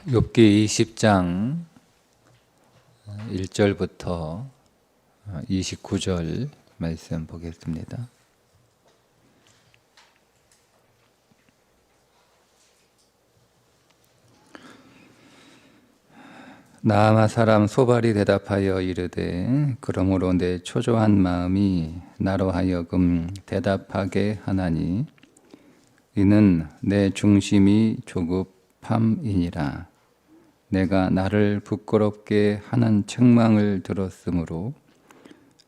욥기 20장 1절부터 29절 말씀 보겠습니다. 나아마 사람 소발이 대답하여 이르되 그러므로 내 초조한 마음이 나로 하여금 대답하게 하나니 이는 내 중심이 조급함이니라. 내가 나를 부끄럽게 하는 책망을 들었으므로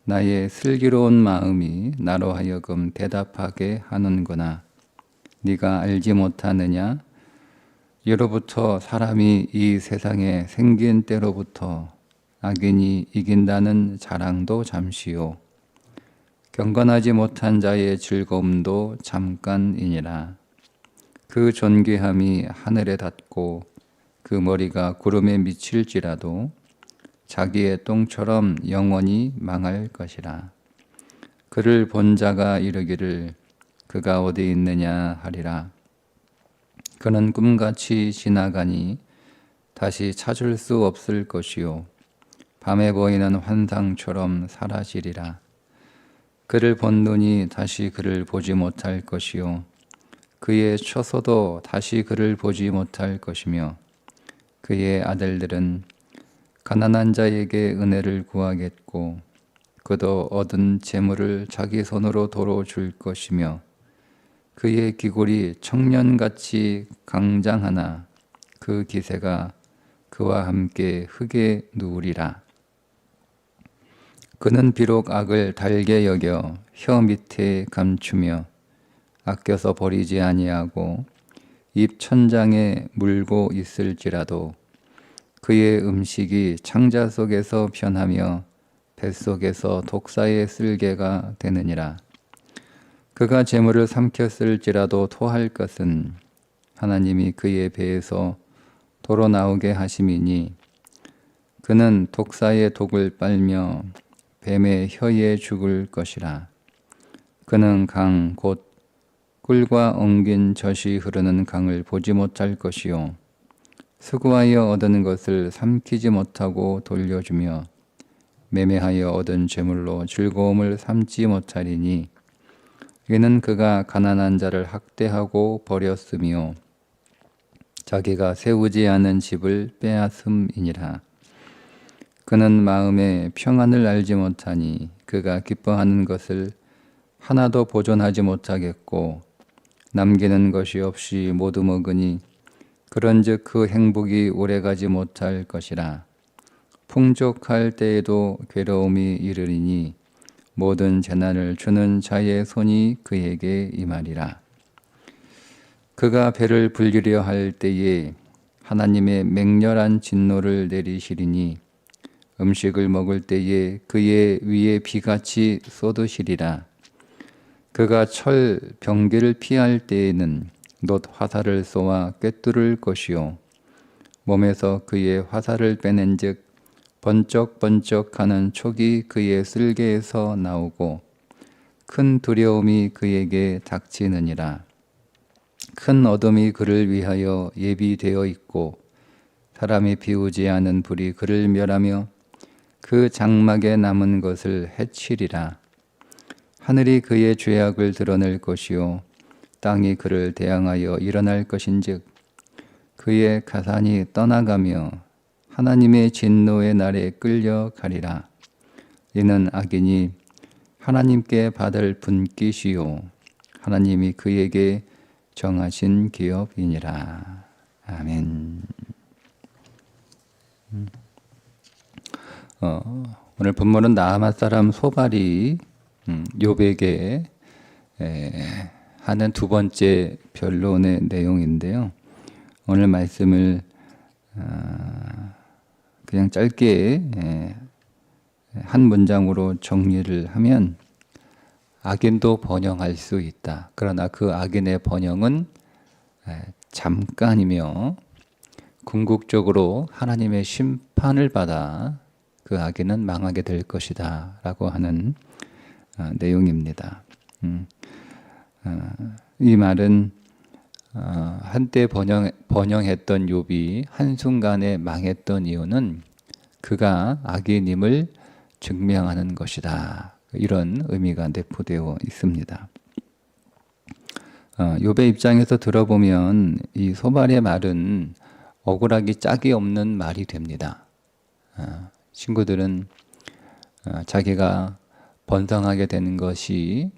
나의 슬기로운 마음이 나로 하여금 대답하게 하는구나. 네가 알지 못하느냐? 예로부터 사람이 이 세상에 생긴 때로부터 악인이 이긴다는 자랑도 잠시요 경건하지 못한 자의 즐거움도 잠깐이니라. 그 존귀함이 하늘에 닿고 그 머리가 구름에 미칠지라도 자기의 똥처럼 영원히 망할 것이라. 그를 본 자가 이르기를 그가 어디 있느냐 하리라. 그는 꿈같이 지나가니 다시 찾을 수 없을 것이요 밤에 보이는 환상처럼 사라지리라. 그를 본 눈이 다시 그를 보지 못할 것이요 그의 처소도 다시 그를 보지 못할 것이며 그의 아들들은 가난한 자에게 은혜를 구하겠고 그도 얻은 재물을 자기 손으로 도로 줄 것이며 그의 기골이 청년같이 강장하나 그 기세가 그와 함께 흙에 누우리라. 그는 비록 악을 달게 여겨 혀 밑에 감추며 아껴서 버리지 아니하고 입 천장에 물고 있을지라도 그의 음식이 창자 속에서 변하며 뱃속에서 독사의 쓸개가 되느니라. 그가 재물을 삼켰을지라도 토할 것은 하나님이 그의 배에서 도로 나오게 하심이니 그는 독사의 독을 빨며 뱀의 혀에 죽을 것이라. 그는 강 곧 꿀과 엉긴 젖이 흐르는 강을 보지 못할 것이요 수고하여 얻은 것을 삼키지 못하고 돌려주며 매매하여 얻은 재물로 즐거움을 삼지 못하리니 이는 그가 가난한 자를 학대하고 버렸으며 자기가 세우지 않은 집을 빼앗음이니라. 그는 마음에 평안을 알지 못하니 그가 기뻐하는 것을 하나도 보존하지 못하겠고 남기는 것이 없이 모두 먹으니 그런즉 그 행복이 오래가지 못할 것이라. 풍족할 때에도 괴로움이 이르리니 모든 재난을 주는 자의 손이 그에게 임하리라. 그가 배를 불리려 할 때에 하나님의 맹렬한 진노를 내리시리니 음식을 먹을 때에 그의 위에 비같이 쏟으시리라. 그가 철 병기를 피할 때에는 놋 화살을 쏘아 꿰뚫을 것이요 몸에서 그의 화살을 빼낸즉 번쩍번쩍하는 촉이 그의 쓸개에서 나오고 큰 두려움이 그에게 닥치느니라. 큰 어둠이 그를 위하여 예비되어 있고 사람이 피우지 않은 불이 그를 멸하며 그 장막에 남은 것을 해치리라. 하늘이 그의 죄악을 드러낼 것이요 땅이 그를 대항하여 일어날 것인즉 그의 가산이 떠나가며 하나님의 진노의 날에 끌려가리라. 이는 악인이 하나님께 받을 분깃이요 하나님이 그에게 정하신 기업이니라. 아멘. 오늘 본문은 나아마 사람 소발이 욥에게 하는 두 번째 변론의 내용인데요. 오늘 말씀을 그냥 짧게 한 문장으로 정리를 하면 악인도 번영할 수 있다. 그러나 그 악인의 번영은 잠깐이며 궁극적으로 하나님의 심판을 받아 그 악인은 망하게 될 것이다 라고 하는 내용입니다. 이 말은 한때 번영했던 욥이 한순간에 망했던 이유는 그가 악인임을 증명하는 것이다. 이런 의미가 내포되어 있습니다. 욥의 입장에서 들어보면 이 소발의 말은 억울하기 짝이 없는 말이 됩니다. 친구들은 자기가 번성하게 되는 것이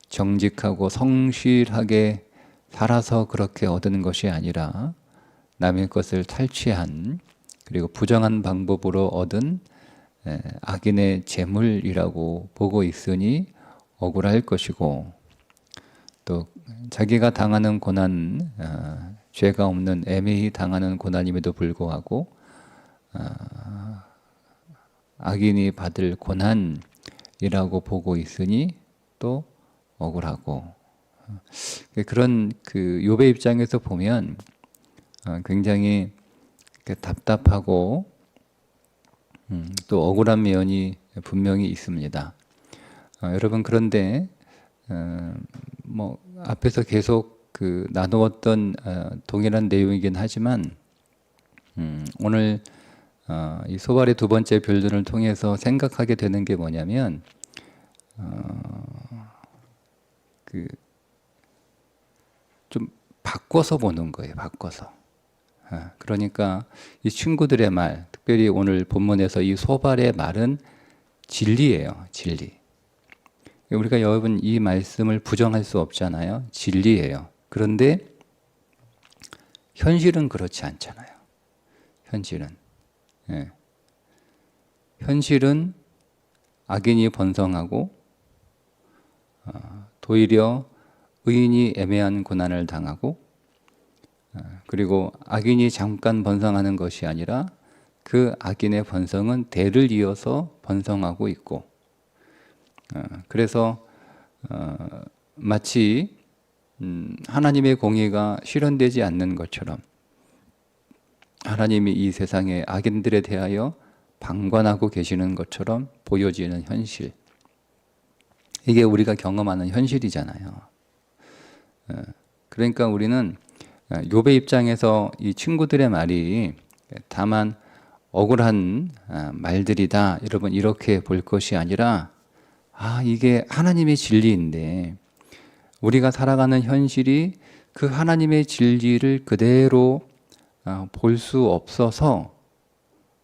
정직하고 성실하게 살아서 그렇게 얻은 것이 아니라 남의 것을 탈취한 그리고 부정한 방법으로 얻은 악인의 재물이라고 보고 있으니 억울할 것이고, 또 자기가 당하는 고난, 죄가 없는 애매히 당하는 고난임에도 불구하고 악인이 받을 고난이라고 보고 있으니 또 억울하고, 그런 그 욥의 입장에서 보면 굉장히 답답하고 또 억울한 면이 분명히 있습니다. 여러분, 그런데 뭐 앞에서 계속 그 나누었던 동일한 내용이긴 하지만 오늘 이 소발의 두 번째 변론을 통해서 생각하게 되는 게 뭐냐면 좀 바꿔서 보는 거예요. 바꿔서. 그러니까 이 친구들의 말, 특별히 오늘 본문에서 이 소발의 말은 진리예요. 진리. 우리가 여러분 이 말씀을 부정할 수 없잖아요. 진리예요. 그런데 현실은 그렇지 않잖아요. 현실은. 현실은 악인이 번성하고 도리어 의인이 애매한 고난을 당하고, 그리고 악인이 잠깐 번성하는 것이 아니라 그 악인의 번성은 대를 이어서 번성하고 있고, 그래서 마치 하나님의 공의가 실현되지 않는 것처럼 하나님이 이 세상의 악인들에 대하여 방관하고 계시는 것처럼 보여지는 현실, 이게 우리가 경험하는 현실이잖아요. 그러니까 우리는 욥의 입장에서 이 친구들의 말이 다만 억울한 말들이다, 여러분 이렇게 볼 것이 아니라 이게 하나님의 진리인데 우리가 살아가는 현실이 그 하나님의 진리를 그대로 볼 수 없어서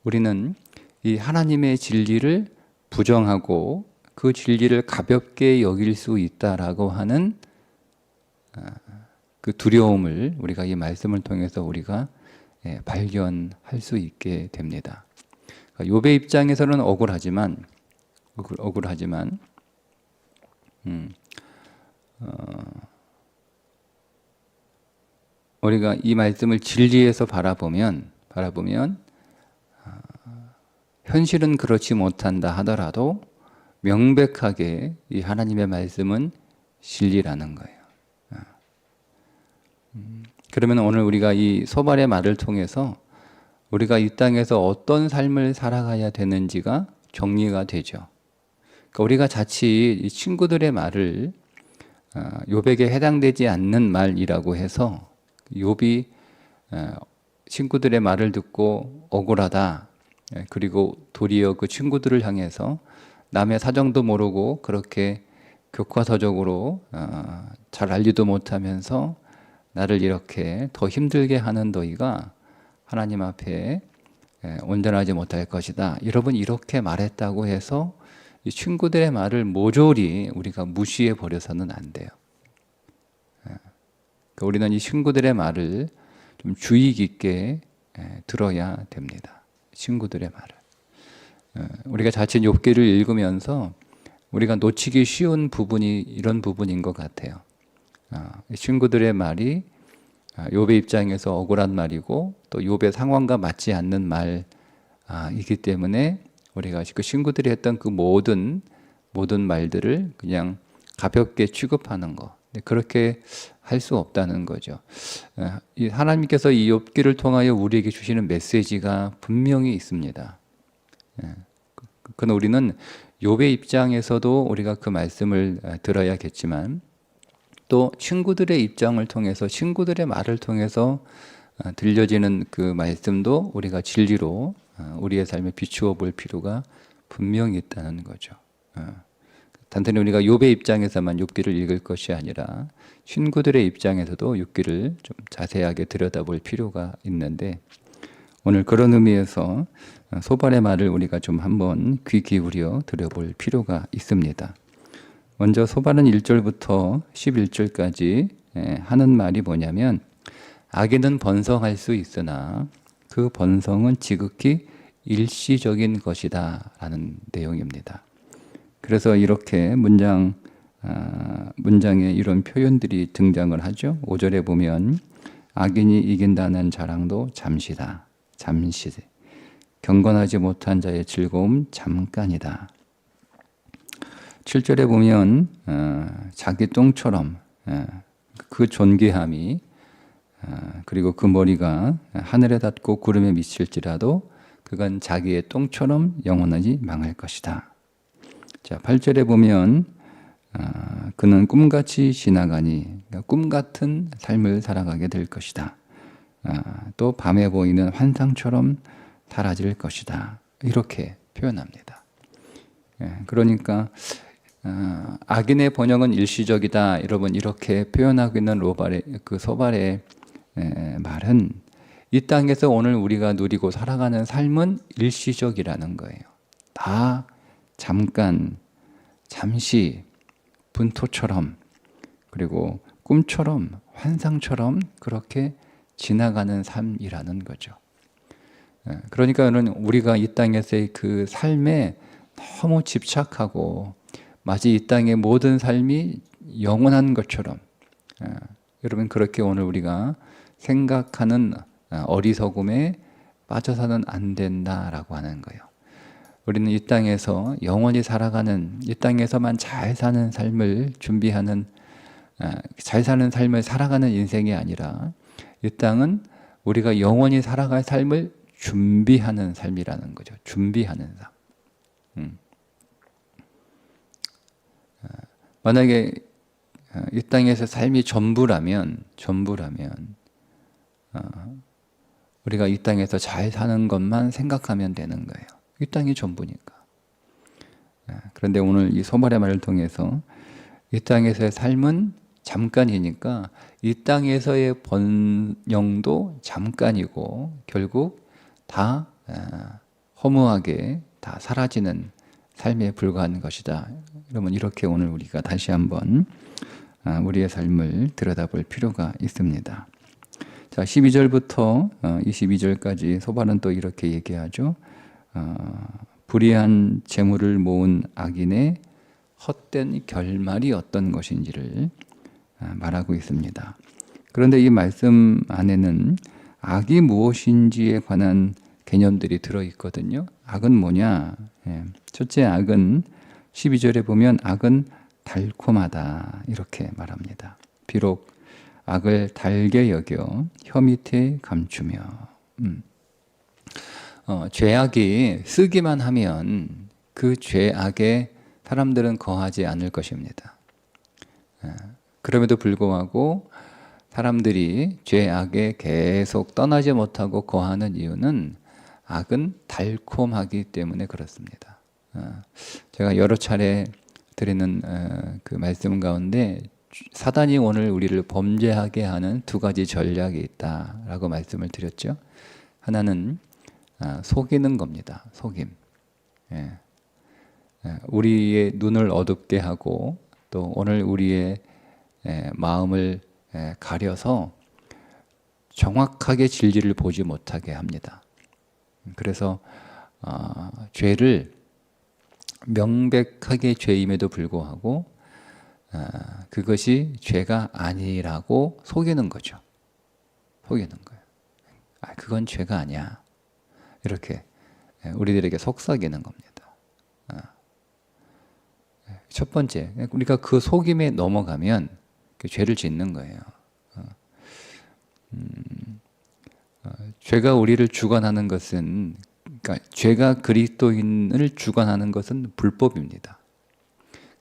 우리는 이 하나님의 진리를 부정하고 그 진리를 가볍게 여길 수 있다라고 하는 그 두려움을 우리가 이 말씀을 통해서 우리가 발견할 수 있게 됩니다. 욥의 입장에서는 억울하지만 우리가 이 말씀을 진리에서 바라보면 현실은 그렇지 못한다 하더라도 명백하게 이 하나님의 말씀은 진리라는 거예요. 그러면 오늘 우리가 이 소발의 말을 통해서 우리가 이 땅에서 어떤 삶을 살아가야 되는지가 정리가 되죠. 그러니까 우리가 자칫 이 친구들의 말을 욥에게 해당되지 않는 말이라고 해서 욥이 친구들의 말을 듣고 억울하다, 그리고 도리어 그 친구들을 향해서 남의 사정도 모르고 그렇게 교과서적으로 잘 알지도 못하면서 나를 이렇게 더 힘들게 하는 너희가 하나님 앞에 온전하지 못할 것이다, 여러분 이렇게 말했다고 해서 이 친구들의 말을 모조리 우리가 무시해 버려서는 안 돼요. 그러니까 우리는 이 친구들의 말을 좀 주의 깊게 들어야 됩니다. 친구들의 말을. 우리가 자칫 욥기를 읽으면서 우리가 놓치기 쉬운 부분이 이런 부분인 것 같아요. 친구들의 말이 욥의 입장에서 억울한 말이고 또 욥의 상황과 맞지 않는 말이기 때문에 우리가 그 친구들이 했던 그 모든 말들을 그냥 가볍게 취급하는 거, 그렇게 할 수 없다는 거죠. 하나님께서 이 욥기를 통하여 우리에게 주시는 메시지가 분명히 있습니다. 그건 우리는 욥의 입장에서도 우리가 그 말씀을 들어야겠지만 또 친구들의 입장을 통해서, 친구들의 말을 통해서 들려지는 그 말씀도 우리가 진리로 우리의 삶에 비추어 볼 필요가 분명히 있다는 거죠. 단순히 우리가 욥의 입장에서만 욥기를 읽을 것이 아니라 친구들의 입장에서도 욥기를 좀 자세하게 들여다볼 필요가 있는데, 오늘 그런 의미에서 소발의 말을 우리가 좀 한번 귀 기울여 들어볼 필요가 있습니다. 먼저 소발은 1절부터 11절까지 하는 말이 뭐냐면, 악인은 번성할 수 있으나 그 번성은 지극히 일시적인 것이다 라는 내용입니다. 그래서 이렇게 문장에 이런 표현들이 등장을 하죠. 5절에 보면 악인이 이긴다는 자랑도 잠시다. 잠시. 경건하지 못한 자의 즐거움 잠깐이다. 7절에 보면 자기 똥처럼 그 존귀함이 그리고 그 머리가 하늘에 닿고 구름에 미칠지라도 그건 자기의 똥처럼 영원하지 망할 것이다. 자, 8절에 보면 그는 꿈같이 지나가니, 그러니까 꿈 같은 삶을 살아가게 될 것이다. 또 밤에 보이는 환상처럼 사라질 것이다. 이렇게 표현합니다. 그러니까 악인의 번영은 일시적이다. 여러분 이렇게 표현하고 있는 그 소발의 말은 이 땅에서 오늘 우리가 누리고 살아가는 삶은 일시적이라는 거예요. 다 잠깐, 잠시, 분토처럼, 그리고 꿈처럼, 환상처럼 그렇게 지나가는 삶이라는 거죠. 그러니까 우리가 이 땅에서의 그 삶에 너무 집착하고 마치 이 땅의 모든 삶이 영원한 것처럼, 여러분 그렇게 오늘 우리가 생각하는 어리석음에 빠져서는 안 된다라고 하는 거예요. 우리는 이 땅에서 영원히 살아가는, 이 땅에서만 잘 사는 삶을 준비하는, 잘 사는 삶을 살아가는 인생이 아니라 이 땅은 우리가 영원히 살아갈 삶을 준비하는 삶이라는 거죠. 준비하는 삶. 만약에 이 땅에서 삶이 전부라면 우리가 이 땅에서 잘 사는 것만 생각하면 되는 거예요. 이 땅이 전부니까. 그런데 오늘 이 소발의 말을 통해서 이 땅에서의 삶은 잠깐이니까 이 땅에서의 번영도 잠깐이고 결국 다 허무하게 다 사라지는 삶에 불과한 것이다. 여러분 이렇게 오늘 우리가 다시 한번 우리의 삶을 들여다볼 필요가 있습니다. 자, 12절부터 22절까지 소발은 또 이렇게 얘기하죠. 불의한 재물을 모은 악인의 헛된 결말이 어떤 것인지를 말하고 있습니다. 그런데 이 말씀 안에는 악이 무엇인지에 관한 개념들이 들어있거든요. 악은 뭐냐? 첫째 악은 12절에 보면 악은 달콤하다 이렇게 말합니다. 비록 악을 달게 여겨 혀 밑에 감추며. 죄악이 쓰기만 하면 그 죄악에 사람들은 거하지 않을 것입니다. 그럼에도 불구하고 사람들이 죄악에 계속 떠나지 못하고 거하는 이유는 악은 달콤하기 때문에 그렇습니다. 제가 여러 차례 드리는 그 말씀 가운데 사단이 오늘 우리를 범죄하게 하는 두 가지 전략이 있다라고 말씀을 드렸죠. 하나는 속이는 겁니다. 속임. 우리의 눈을 어둡게 하고 또 오늘 우리의 마음을 가려서 정확하게 진리를 보지 못하게 합니다. 그래서 죄를 명백하게 죄임에도 불구하고 그것이 죄가 아니라고 속이는 거죠. 속이는 거예요. 그건 죄가 아니야. 이렇게 우리들에게 속삭이는 겁니다. 첫 번째, 우리가 그 속임에 넘어가면 그 죄를 짓는 거예요. 죄가 우리를 주관하는 것은, 그러니까 죄가 그리스도인을 주관하는 것은 불법입니다.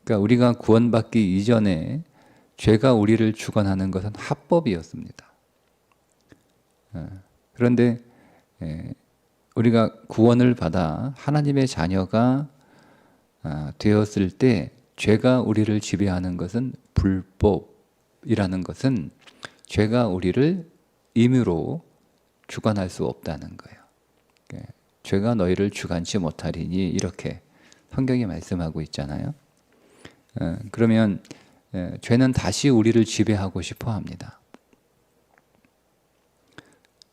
그러니까 우리가 구원받기 이전에 죄가 우리를 주관하는 것은 합법이었습니다. 그런데 우리가 구원을 받아 하나님의 자녀가 되었을 때 죄가 우리를 지배하는 것은 불법이라는 것은 죄가 우리를 임의로 주관할 수 없다는 거예요. 죄가 너희를 주관치 못하리니 이렇게 성경이 말씀하고 있잖아요. 그러면 죄는 다시 우리를 지배하고 싶어 합니다.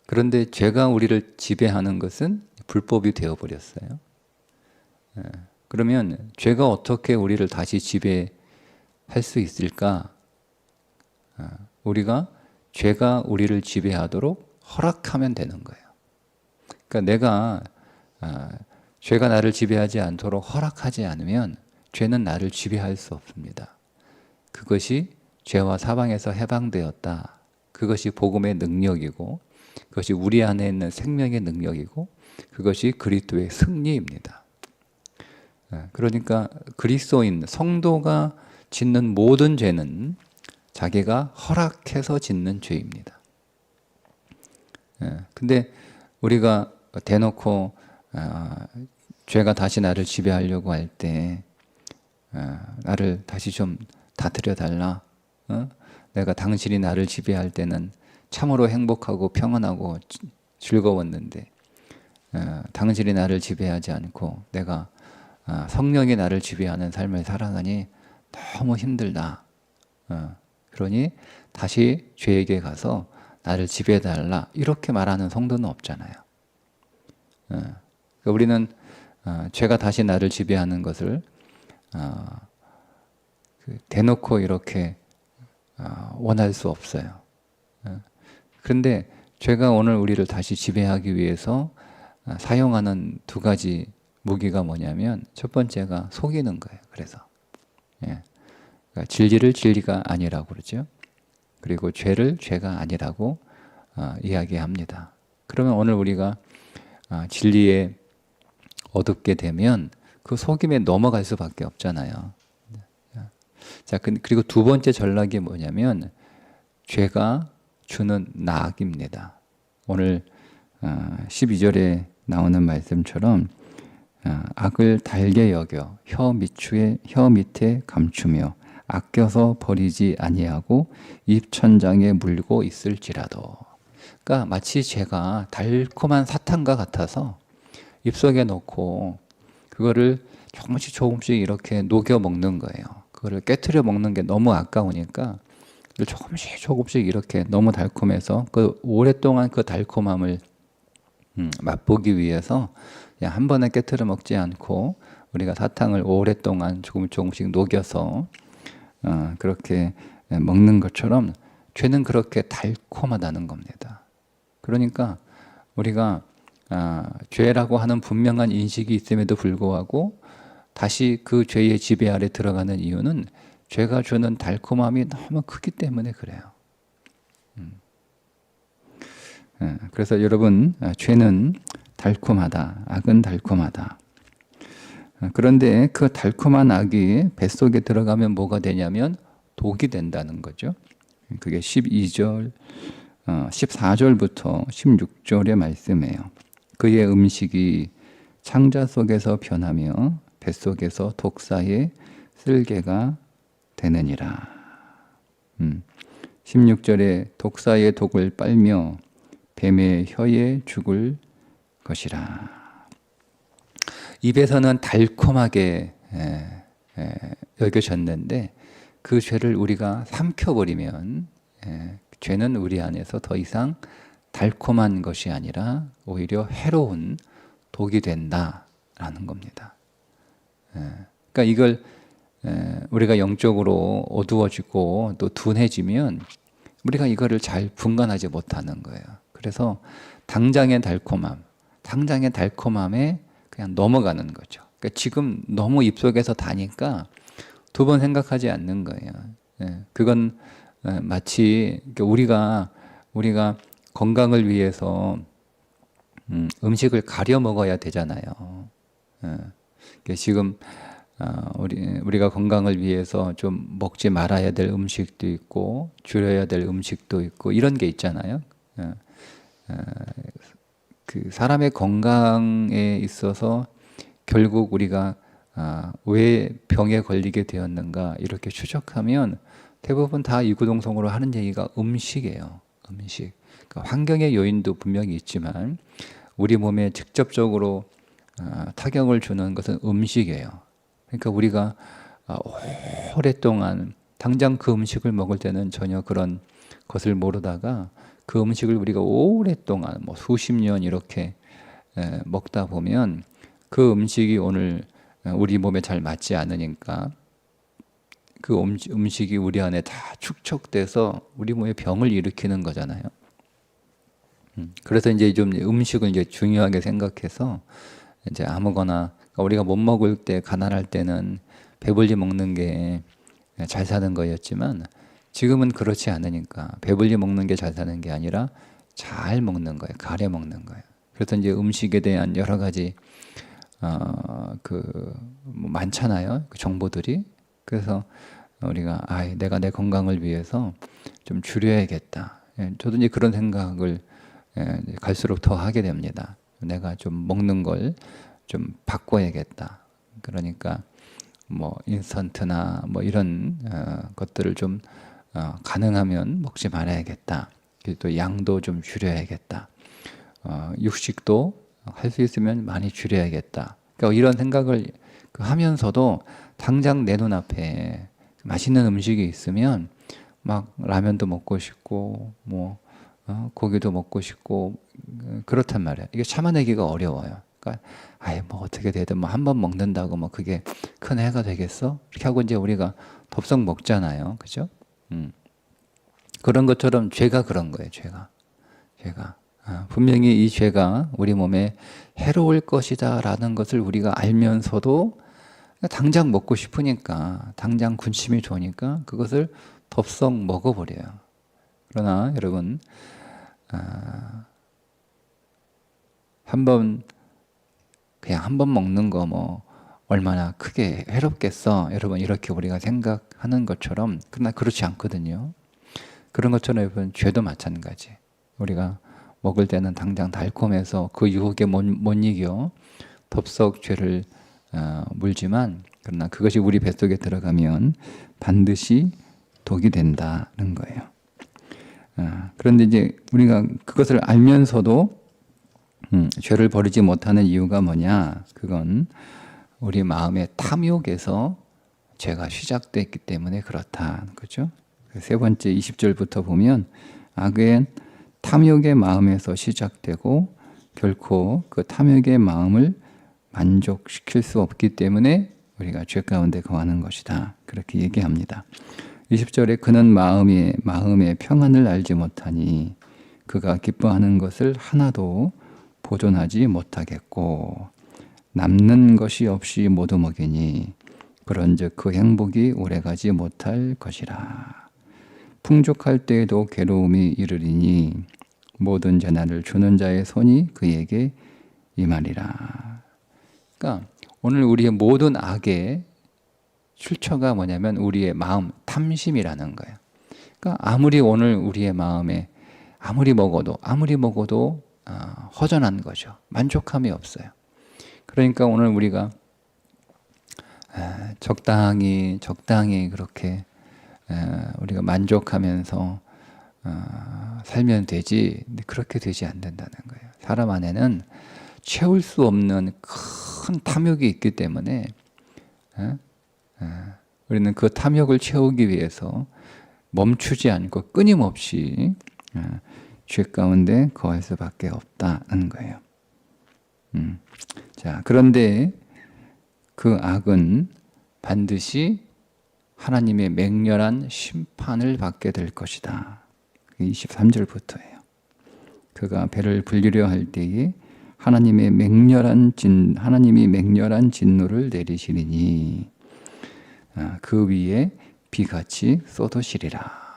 그런데 죄가 우리를 지배하는 것은 불법이 되어버렸어요. 그러면 죄가 어떻게 우리를 다시 지배할 수 있을까? 우리가 죄가 우리를 지배하도록 허락하면 되는 거예요. 그러니까 내가 죄가 나를 지배하지 않도록 허락하지 않으면 죄는 나를 지배할 수 없습니다. 그것이 죄와 사방에서 해방되었다. 그것이 복음의 능력이고 그것이 우리 안에 있는 생명의 능력이고 그것이 그리스도의 승리입니다. 그러니까 그리스도인 성도가 짓는 모든 죄는 자기가 허락해서 짓는 죄입니다. 근데 우리가 대놓고 죄가 다시 나를 지배하려고 할 때 나를 다시 좀 다스려 달라. 내가 당신이 나를 지배할 때는 참으로 행복하고 평안하고 즐거웠는데 당신이 나를 지배하지 않고 내가 성령이 나를 지배하는 삶을 살아가니 너무 힘들다. 그러니 다시 죄에게 가서 나를 지배해달라 이렇게 말하는 성도는 없잖아요. 그러니까 우리는 죄가 다시 나를 지배하는 것을 대놓고 이렇게 원할 수 없어요. 그런데 죄가 오늘 우리를 다시 지배하기 위해서 사용하는 두 가지 무기가 뭐냐면 첫 번째가 속이는 거예요. 그래서 그러니까 진리를 진리가 아니라고 그러죠. 그리고 죄를 죄가 아니라고 이야기합니다. 그러면 오늘 우리가 진리에 어둡게 되면 그 속임에 넘어갈 수밖에 없잖아요. 자, 그리고 두 번째 전략이 뭐냐면 죄가 주는 낙입니다. 오늘 12절에 나오는 말씀처럼 악을 달게 여겨 혀 밑에 감추며 아껴서 버리지 아니하고 입천장에 물고 있을지라도. 그러니까 마치 죄가 달콤한 사탕과 같아서 입속에 넣고 그거를 조금씩 이렇게 녹여 먹는 거예요. 그거를 깨트려 먹는 게 너무 아까우니까 조금씩 이렇게 너무 달콤해서 그 오랫동안 그 달콤함을 맛보기 위해서 그냥 한 번에 깨트려 먹지 않고 우리가 사탕을 오랫동안 조금씩 녹여서 그렇게 먹는 것처럼 죄는 그렇게 달콤하다는 겁니다. 그러니까 우리가 죄라고 하는 분명한 인식이 있음에도 불구하고 다시 그 죄의 지배 아래 들어가는 이유는 죄가 주는 달콤함이 너무 크기 때문에 그래요. 그래서 여러분, 죄는 달콤하다, 악은 달콤하다. 그런데 그 달콤한 악이 뱃속에 들어가면 뭐가 되냐면 독이 된다는 거죠. 그게 14절부터 16절의 말씀이에요. 그의 음식이 창자 속에서 변하며 뱃속에서 독사의 쓸개가 되느니라. 16절에 독사의 독을 빨며 뱀의 혀에 죽을 것이라. 입에서는 달콤하게 여겨졌는데 그 죄를 우리가 삼켜버리면 죄는 우리 안에서 더 이상 달콤한 것이 아니라 오히려 해로운 독이 된다라는 겁니다. 그러니까 이걸 우리가 영적으로 어두워지고 또 둔해지면 우리가 이거를 잘 분간하지 못하는 거예요. 그래서 당장의 달콤함에 그냥 넘어가는 거죠. 그러니까 지금 너무 입속에서 다니까 두 번 생각하지 않는 거예요. 그건 마치 우리가 건강을 위해서 음식을 가려 먹어야 되잖아요. 지금 우리가 건강을 위해서 좀 먹지 말아야 될 음식도 있고 줄여야 될 음식도 있고 이런 게 있잖아요. 그 사람의 건강에 있어서 결국 우리가 왜 병에 걸리게 되었는가 이렇게 추적하면 대부분 다 이구동성으로 하는 얘기가 음식이에요. 음식. 그러니까 환경의 요인도 분명히 있지만 우리 몸에 직접적으로 타격을 주는 것은 음식이에요. 그러니까 우리가 오랫동안 당장 그 음식을 먹을 때는 전혀 그런 것을 모르다가 그 음식을 우리가 오랫동안 뭐 수십 년 이렇게 먹다 보면 그 음식이 오늘 우리 몸에 잘 맞지 않으니까 그 음식이 우리 안에 다 축적돼서 우리 몸에 병을 일으키는 거잖아요. 그래서 이제 좀 음식을 이제 중요하게 생각해서 이제 아무거나 그러니까 우리가 못 먹을 때 가난할 때는 배불리 먹는 게 잘 사는 거였지만 지금은 그렇지 않으니까 배불리 먹는 게 잘 사는 게 아니라 잘 먹는 거예요. 가려 먹는 거예요. 그래서 이제 음식에 대한 여러 가지 뭐 많잖아요. 그 정보들이. 그래서 우리가 내가 내 건강을 위해서 좀 줄여야겠다. 저도 이제 그런 생각을 갈수록 더 하게 됩니다. 내가 좀 먹는 걸 좀 바꿔야겠다. 그러니까 뭐 인스턴트나 뭐 이런 것들을 좀 가능하면 먹지 말아야겠다. 또 양도 좀 줄여야겠다. 육식도 할 수 있으면 많이 줄여야겠다. 그러니까 이런 생각을 하면서도 당장 내 눈앞에 맛있는 음식이 있으면 막 라면도 먹고 싶고 뭐 고기도 먹고 싶고 그렇단 말이에요. 이게 참아내기가 어려워요. 그러니까 뭐 어떻게 되든 뭐 한 번 먹는다고 뭐 그게 큰 해가 되겠어? 이렇게 하고 이제 우리가 덥석 먹잖아요. 그죠? 그런 것처럼 죄가 그런 거예요. 죄가. 분명히 이 죄가 우리 몸에 해로울 것이다라는 것을 우리가 알면서도 당장 먹고 싶으니까 당장 군침이 도니까 그것을 덥석 먹어버려요. 그러나 여러분 그냥 한 번 먹는 거 뭐 얼마나 크게 해롭겠어 여러분 이렇게 우리가 생각하는 것처럼 그러나 그렇지 않거든요. 그런 것처럼 여러분 죄도 마찬가지. 우리가 먹을 때는 당장 달콤해서 그 유혹에 못 이겨 덥석 죄를 물지만 그러나 그것이 우리 뱃속에 들어가면 반드시 독이 된다는 거예요. 그런데 이제 우리가 그것을 알면서도 죄를 버리지 못하는 이유가 뭐냐? 그건 우리 마음의 탐욕에서 죄가 시작됐기 때문에 그렇다. 그렇죠? 세 번째 20절부터 보면 악은 탐욕의 마음에서 시작되고 결코 그 탐욕의 마음을 만족시킬 수 없기 때문에 우리가 죄 가운데 거하는 것이다. 그렇게 얘기합니다. 20절에 그는 마음의 평안을 알지 못하니 그가 기뻐하는 것을 하나도 보존하지 못하겠고 남는 것이 없이 모두 먹이니 그런즉 그 행복이 오래가지 못할 것이라. 풍족할 때에도 괴로움이 이르리니 모든 재난을 주는 자의 손이 그에게 임하리라. 그러니까 오늘 우리의 모든 악의 출처가 뭐냐면 우리의 마음 탐심이라는 거예요. 그러니까 아무리 오늘 우리의 마음에 아무리 먹어도 허전한 거죠. 만족함이 없어요. 그러니까 오늘 우리가 적당히 그렇게 우리가 만족하면서 살면 되지. 근데 그렇게 되지 않는다는 거예요. 사람 안에는 채울 수 없는 큰 탐욕이 있기 때문에 우리는 그 탐욕을 채우기 위해서 멈추지 않고 끊임없이 죄 가운데 거할 수밖에 없다는 거예요. 자, 그런데 그 악은 반드시 하나님의 맹렬한 심판을 받게 될 것이다. 23절부터예요. 그가 배를 불리려 할 때에 하나님이 맹렬한 진노를 내리시리니 그 위에 비같이 쏟으시리라.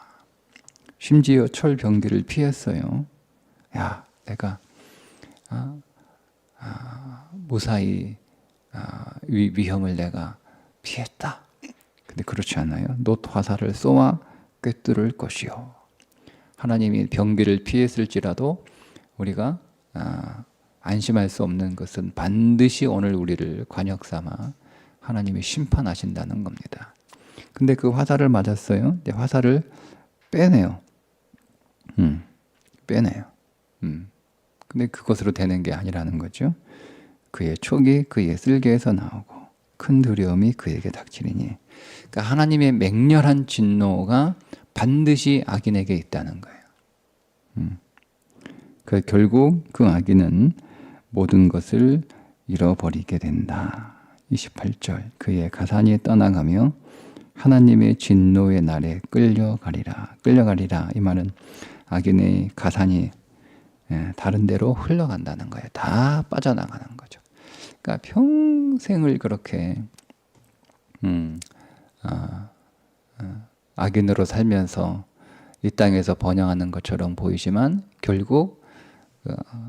심지어 철병기를 피했어요. 내가 무사히 위험을 내가 피했다. 근데 그렇지 않아요. 놋 화살을 쏘아 꿰뚫을 것이요. 하나님이 병비를 피했을지라도 우리가 안심할 수 없는 것은 반드시 오늘 우리를 관역 삼아 하나님이 심판하신다는 겁니다. 근데 그 화살을 맞았어요. 근데 화살을 빼내요. 빼내요. 근데 그것으로 되는 게 아니라는 거죠. 그의 촉이 그의 쓸개에서 나오고 큰 두려움이 그에게 닥치리니. 그러니까 하나님의 맹렬한 진노가 반드시 악인에게 있다는 거예요. 그 결국 그 악인은 모든 것을 잃어버리게 된다. 28절 그의 가산이 떠나가며 하나님의 진노의 날에 끌려가리라. 끌려가리라. 이 말은 악인의 가산이 다른 데로 흘러간다는 거예요. 다 빠져나가는 거죠. 그러니까 평생을 그렇게 악인으로 살면서 이 땅에서 번영하는 것처럼 보이지만 결국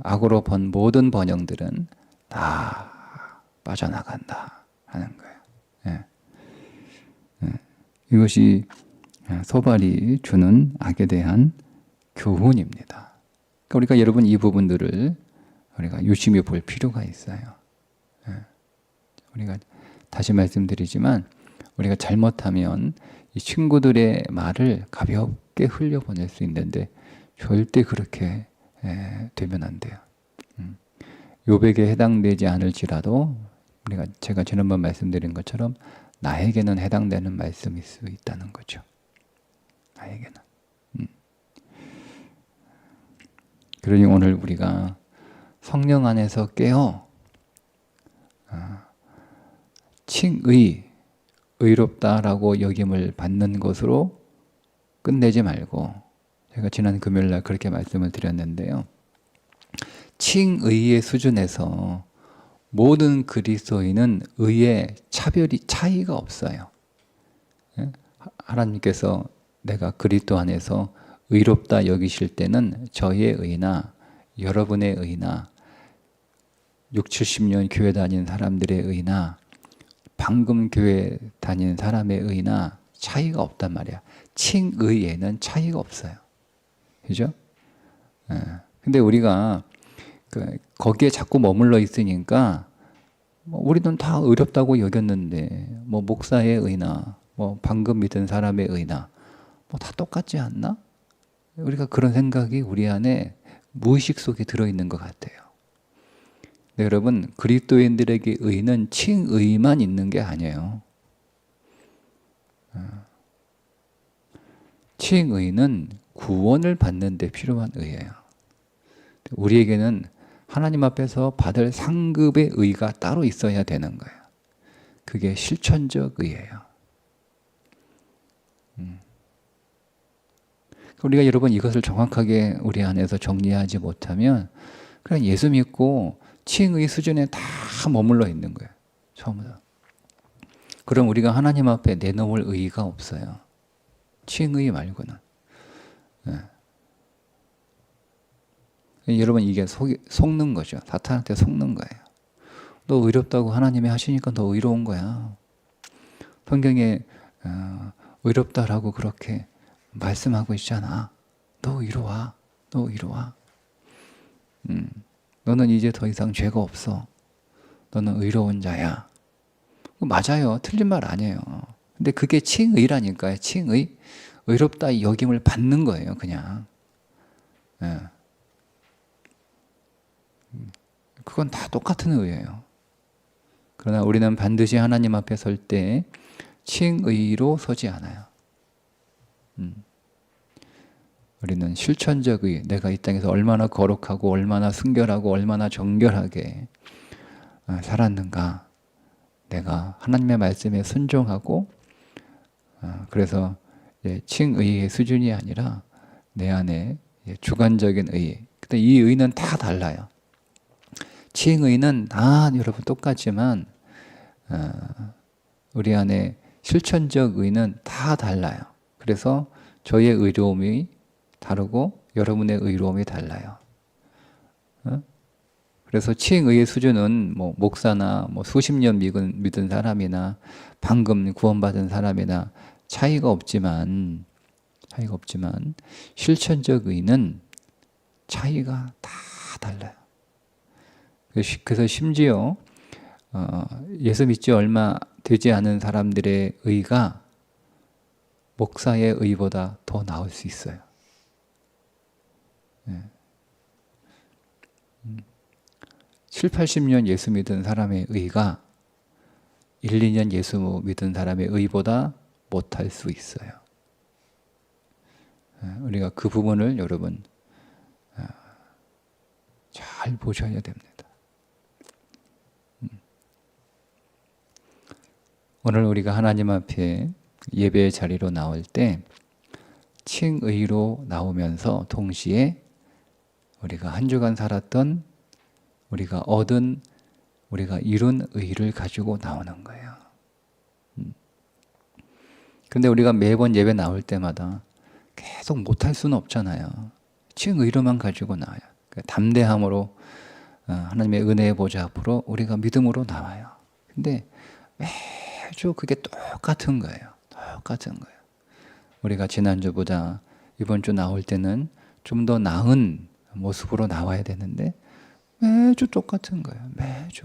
악으로 번 모든 번영들은 다 빠져나간다 하는 거예요. 예. 이것이 소발이 주는 악에 대한 교훈입니다. 그러니까 우리가 여러분 이 부분들을 우리가 유심히 볼 필요가 있어요. 우리가 다시 말씀드리지만 우리가 잘못하면 이 친구들의 말을 가볍게 흘려보낼 수 있는데 절대 그렇게 되면 안 돼요. 욥에게 해당되지 않을지라도 우리가 제가 지난번 말씀드린 것처럼 나에게는 해당되는 말씀일 수 있다는 거죠. 나에게는. 그러니 오늘 우리가 성령 안에서 깨어 칭의, 의롭다라고 여김을 받는 것으로 끝내지 말고, 제가 지난 금요일날 그렇게 말씀을 드렸는데요. 칭의의 수준에서 모든 그리스도인은 의의 차이가 없어요. 하나님께서 내가 그리스도 안에서 의롭다 여기실 때는 저의 의나 여러분의 의나 6, 70년 교회 다닌 사람들의 의나 방금 교회 다닌 사람의 의나 차이가 없단 말이야. 칭의에는 차이가 없어요. 그죠? 근데 우리가 거기에 자꾸 머물러 있으니까 우리는 다 의롭다고 여겼는데 목사의 의나 방금 믿은 사람의 의나 다 똑같지 않나? 우리가 그런 생각이 우리 안에 무의식 속에 들어있는 것 같아요. 네, 여러분 그리스도인들에게 의는 칭의만 있는 게 아니에요. 칭의는 구원을 받는 데 필요한 의예요. 우리에게는 하나님 앞에서 받을 상급의 의가 따로 있어야 되는 거예요. 그게 실천적 의예요. 우리가 여러분 이것을 정확하게 우리 안에서 정리하지 못하면 그냥 예수 믿고 칭의 수준에 다 머물러 있는 거예요. 처음부터. 그럼 우리가 하나님 앞에 내놓을 의의가 없어요. 칭의 말고는. 여러분 이게 속는 거죠. 사탄한테 속는 거예요. 너 의롭다고 하나님이 하시니까 너 의로운 거야. 성경에 의롭다라고 그렇게 말씀하고 있잖아. 너 이리 와. 너 이리 와. 너는 이제 더 이상 죄가 없어. 너는 의로운 자야. 맞아요. 틀린 말 아니에요. 근데 그게 칭의라니까요. 칭의. 의롭다 여김을 받는 거예요. 그냥. 그건 다 똑같은 의예요. 그러나 우리는 반드시 하나님 앞에 설 때 칭의로 서지 않아요. 우리는 실천적 의, 내가 이 땅에서 얼마나 거룩하고 얼마나 순결하고 얼마나 정결하게 살았는가. 내가 하나님의 말씀에 순종하고 그래서 칭의의 수준이 아니라 내 안에 주관적인 의. 근데 이 의는 다 달라요. 칭의는 다 여러분 똑같지만 우리 안에 실천적 의는 다 달라요. 그래서 저의 의로움이 다르고 여러분의 의로움이 달라요. 그래서 칭의의 수준은 뭐 목사나 뭐 수십 년 믿은 사람이나 방금 구원받은 사람이나 차이가 없지만 실천적 의는 차이가 다 달라요. 그래서 심지어 예수 믿지 얼마 되지 않은 사람들의 의가 목사의 의보다 더 나을 수 있어요. 7, 80년 예수 믿은 사람의 의가 1, 2년 예수 믿은 사람의 의보다 못할 수 있어요. 우리가 그 부분을 여러분 잘 보셔야 됩니다. 오늘 우리가 하나님 앞에 예배의 자리로 나올 때 칭의로 나오면서 동시에 우리가 한 주간 살았던 우리가 얻은 우리가 이룬 의를 가지고 나오는 거예요. 근데 우리가 매번 예배 나올 때마다 계속 못할 수는 없잖아요. 칭의로만 가지고 나와요. 그러니까 담대함으로 하나님의 은혜의 보좌 앞으로 우리가 믿음으로 나와요. 근데 매주 그게 똑같은 거예요. 똑같은 거예요. 우리가 지난주보다 이번 주 나올 때는 좀 더 나은 모습으로 나와야 되는데 매주 똑같은 거예요. 매주.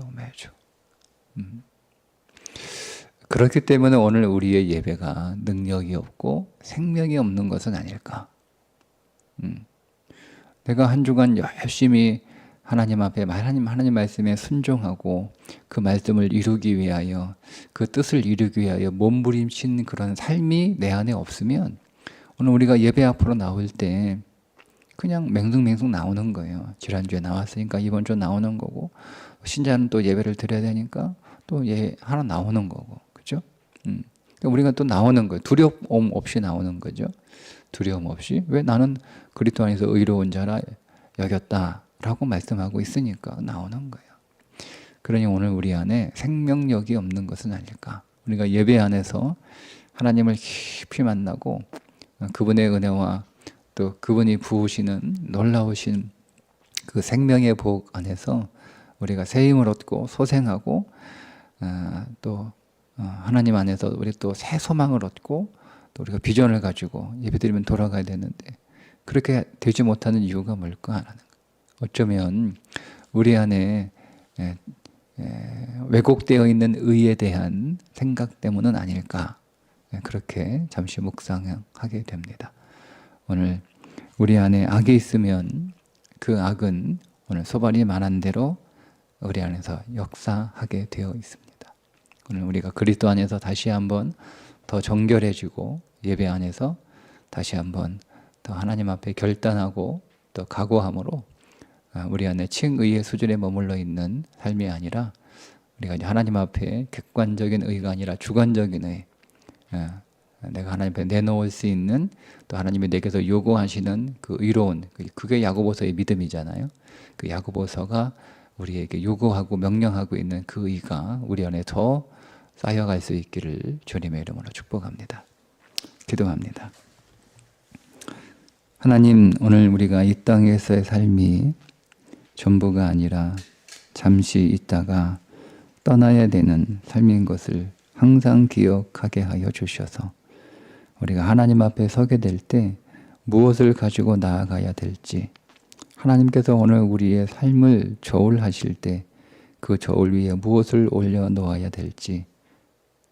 그렇기 때문에 오늘 우리의 예배가 능력이 없고 생명이 없는 것은 아닐까. 내가 한 주간 열심히 하나님 앞에 하나님 말씀에 순종하고 그 말씀을 이루기 위하여 그 뜻을 이루기 위하여 몸부림친 그런 삶이 내 안에 없으면 오늘 우리가 예배 앞으로 나올 때 그냥 맹숭맹숭 나오는 거예요. 지난주에 나왔으니까 이번 주 나오는 거고 신자는 또 예배를 드려야 되니까 또 하나 나오는 거고 그렇죠? 우리가 또 나오는 거예요. 두려움 없이 나오는 거죠. 두려움 없이. 왜 나는 그리스도 안에서 의로운 자라 여겼다라고 말씀하고 있으니까 나오는 거예요. 그러니 오늘 우리 안에 생명력이 없는 것은 아닐까. 우리가 예배 안에서 하나님을 깊이 만나고 그분의 은혜와 또 그분이 부으시는 놀라우신 그 생명의 복 안에서 우리가 새 힘을 얻고 소생하고 또 하나님 안에서 우리 또 새 소망을 얻고 또 우리가 비전을 가지고 예배드리면 돌아가야 되는데 그렇게 되지 못하는 이유가 뭘까 하는 거예요. 어쩌면 우리 안에 왜곡되어 있는 의에 대한 생각 때문은 아닐까. 그렇게 잠시 묵상하게 됩니다. 오늘 우리 안에 악이 있으면 그 악은 오늘 소발이 말한 대로 우리 안에서 역사하게 되어 있습니다. 오늘 우리가 그리스도 안에서 다시 한번 더 정결해지고 예배 안에서 다시 한번 더 하나님 앞에 결단하고 또 각오함으로 우리 안에 칭의의 수준에 머물러 있는 삶이 아니라 우리가 이제 하나님 앞에 객관적인 의가 아니라 주관적인 의, 내가 하나님 앞에 내놓을 수 있는 또 하나님이 내게서 요구하시는 그 의로운 그게 야고보서의 믿음이잖아요. 그 야고보서가 우리에게 요구하고 명령하고 있는 그 의가 우리 안에 더 쌓여갈 수 있기를 주님의 이름으로 축복합니다. 기도합니다. 하나님, 오늘 우리가 이 땅에서의 삶이 전부가 아니라 잠시 있다가 떠나야 되는 삶인 것을 항상 기억하게 하여 주셔서 우리가 하나님 앞에 서게 될 때 무엇을 가지고 나아가야 될지, 하나님께서 오늘 우리의 삶을 저울하실 때 그 저울 위에 무엇을 올려놓아야 될지,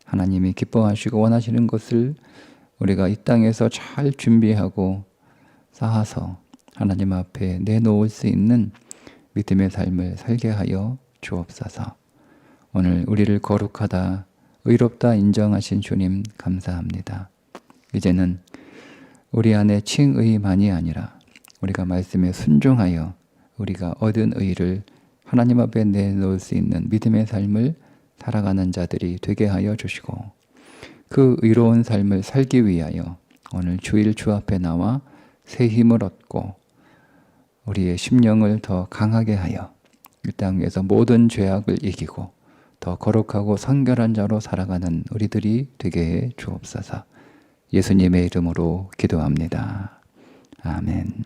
하나님이 기뻐하시고 원하시는 것을 우리가 이 땅에서 잘 준비하고 쌓아서 하나님 앞에 내놓을 수 있는 믿음의 삶을 살게 하여 주옵소서. 오늘 우리를 거룩하다, 의롭다 인정하신 주님 감사합니다. 이제는 우리 안에 칭의만이 아니라 우리가 말씀에 순종하여 우리가 얻은 의를 하나님 앞에 내놓을 수 있는 믿음의 삶을 살아가는 자들이 되게 하여 주시고, 그 의로운 삶을 살기 위하여 오늘 주일 주 앞에 나와 새 힘을 얻고 우리의 심령을 더 강하게 하여 이 땅 위에서 모든 죄악을 이기고 더 거룩하고 성결한 자로 살아가는 우리들이 되게 해 주옵소서. 예수님의 이름으로 기도합니다. 아멘.